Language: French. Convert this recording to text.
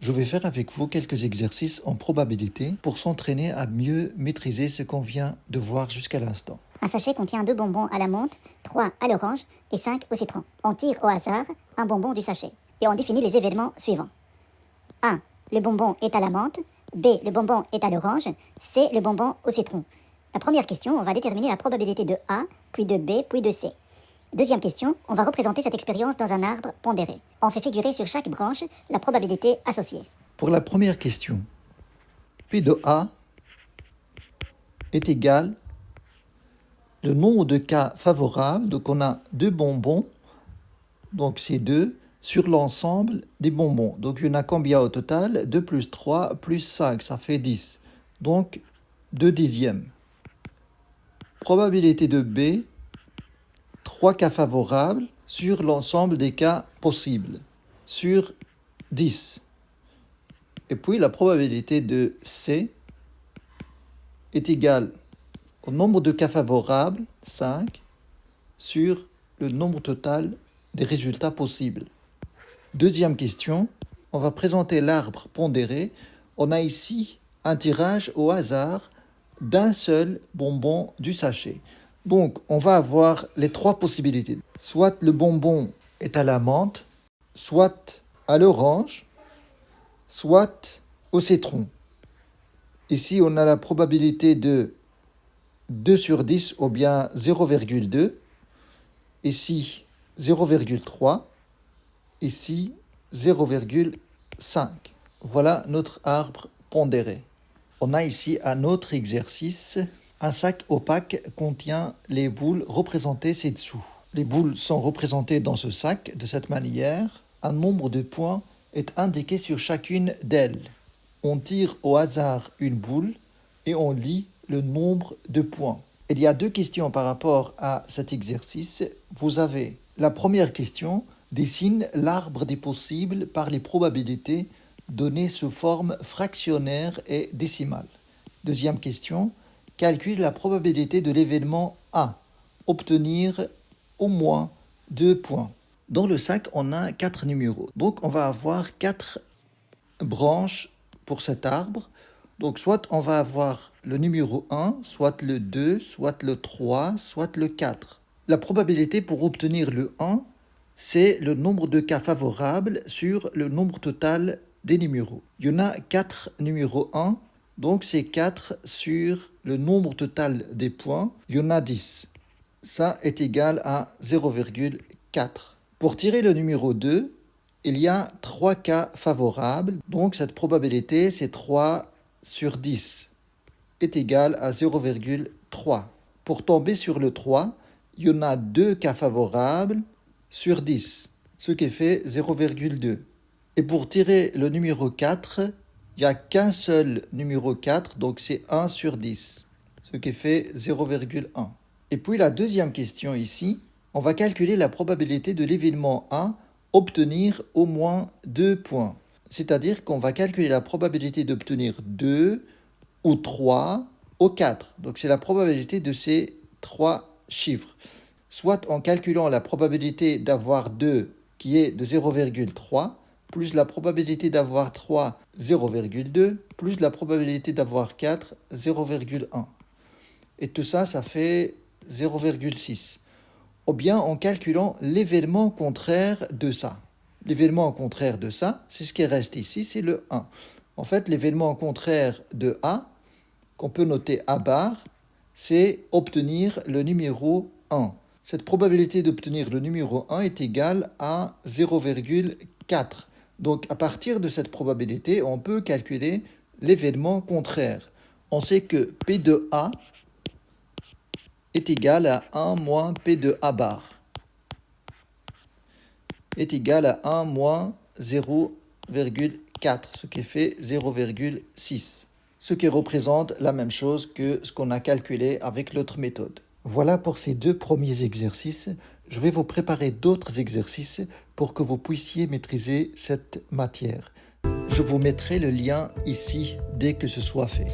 Je vais faire avec vous quelques exercices en probabilité pour s'entraîner à mieux maîtriser ce qu'on vient de voir jusqu'à l'instant. Un sachet contient 2 bonbons à la menthe, 3 à l'orange et 5 au citron. On tire au hasard un bonbon du sachet et on définit les événements suivants. 1. Le bonbon est à la menthe. B. Le bonbon est à l'orange. C. Le bonbon au citron. La première question, on va déterminer la probabilité de A, puis de B, puis de C. Deuxième question, on va représenter cette expérience dans un arbre pondéré. On fait figurer sur chaque branche la probabilité associée. Pour la première question, P de A est égal le nombre de cas favorables, donc on a 2 bonbons, donc c'est 2, sur l'ensemble des bonbons. Donc il y en a combien au total? 2 plus 3 plus 5, ça fait 10. Donc 2 dixièmes. Probabilité de B, 3 cas favorables sur l'ensemble des cas possibles, sur 10. Et puis la probabilité de C est égale au nombre de cas favorables, 5, sur le nombre total des résultats possibles. Deuxième question, on va présenter l'arbre pondéré. On a ici un tirage au hasard d'un seul bonbon du sachet. Donc, on va avoir les 3 possibilités. Soit le bonbon est à la menthe, soit à l'orange, soit au citron. Ici, on a la probabilité de 2 sur 10 ou bien 0,2. Ici, 0,3. Ici, 0,5. Voilà notre arbre pondéré. On a ici un autre exercice. Un sac opaque contient les boules représentées ci-dessous. Les boules sont représentées dans ce sac de cette manière. Un nombre de points est indiqué sur chacune d'elles. On tire au hasard une boule et on lit le nombre de points. Il y a 2 questions par rapport à cet exercice. Vous avez la première question, dessine l'arbre des possibles par les probabilités données sous forme fractionnaire et décimale. Deuxième question, calcule la probabilité de l'événement A, obtenir au moins 2 points. Dans le sac, on a 4 numéros. Donc, on va avoir 4 branches pour cet arbre. Donc, soit on va avoir le numéro 1, soit le 2, soit le 3, soit le 4. La probabilité pour obtenir le 1, c'est le nombre de cas favorables sur le nombre total des numéros. Il y en a 4 numéros 1, donc c'est 4 sur le nombre total des points. Il y en a 10. Ça est égal à 0,4. Pour tirer le numéro 2, il y a 3 cas favorables, donc cette probabilité, c'est 3 sur 10, est égale à 0,3. Pour tomber sur le 3, il y en a 2 cas favorables sur 10, ce qui fait 0,2. Et pour tirer le numéro 4, il n'y a qu'un seul numéro 4, donc c'est 1 sur 10, ce qui fait 0,1. Et puis la deuxième question ici, on va calculer la probabilité de l'événement A obtenir au moins 2 points. C'est-à-dire qu'on va calculer la probabilité d'obtenir 2 ou 3 ou 4. Donc c'est la probabilité de ces 3 chiffres. Soit en calculant la probabilité d'avoir 2 qui est de 0,3, plus la probabilité d'avoir 3, 0,2, plus la probabilité d'avoir 4, 0,1. Et tout ça, ça fait 0,6. Ou bien en calculant l'événement contraire de ça. L'événement contraire de ça, c'est ce qui reste ici, c'est le 1. En fait, l'événement contraire de A, qu'on peut noter A bar, c'est obtenir le numéro 1. Cette probabilité d'obtenir le numéro 1 est égale à 0,4. Donc, à partir de cette probabilité, on peut calculer l'événement contraire. On sait que P de A est égal à 1 moins P de A bar est égal à 1 moins 0,4, ce qui fait 0,6, ce qui représente la même chose que ce qu'on a calculé avec l'autre méthode. Voilà pour ces 2 premiers exercices. Je vais vous préparer d'autres exercices pour que vous puissiez maîtriser cette matière. Je vous mettrai le lien ici dès que ce soit fait.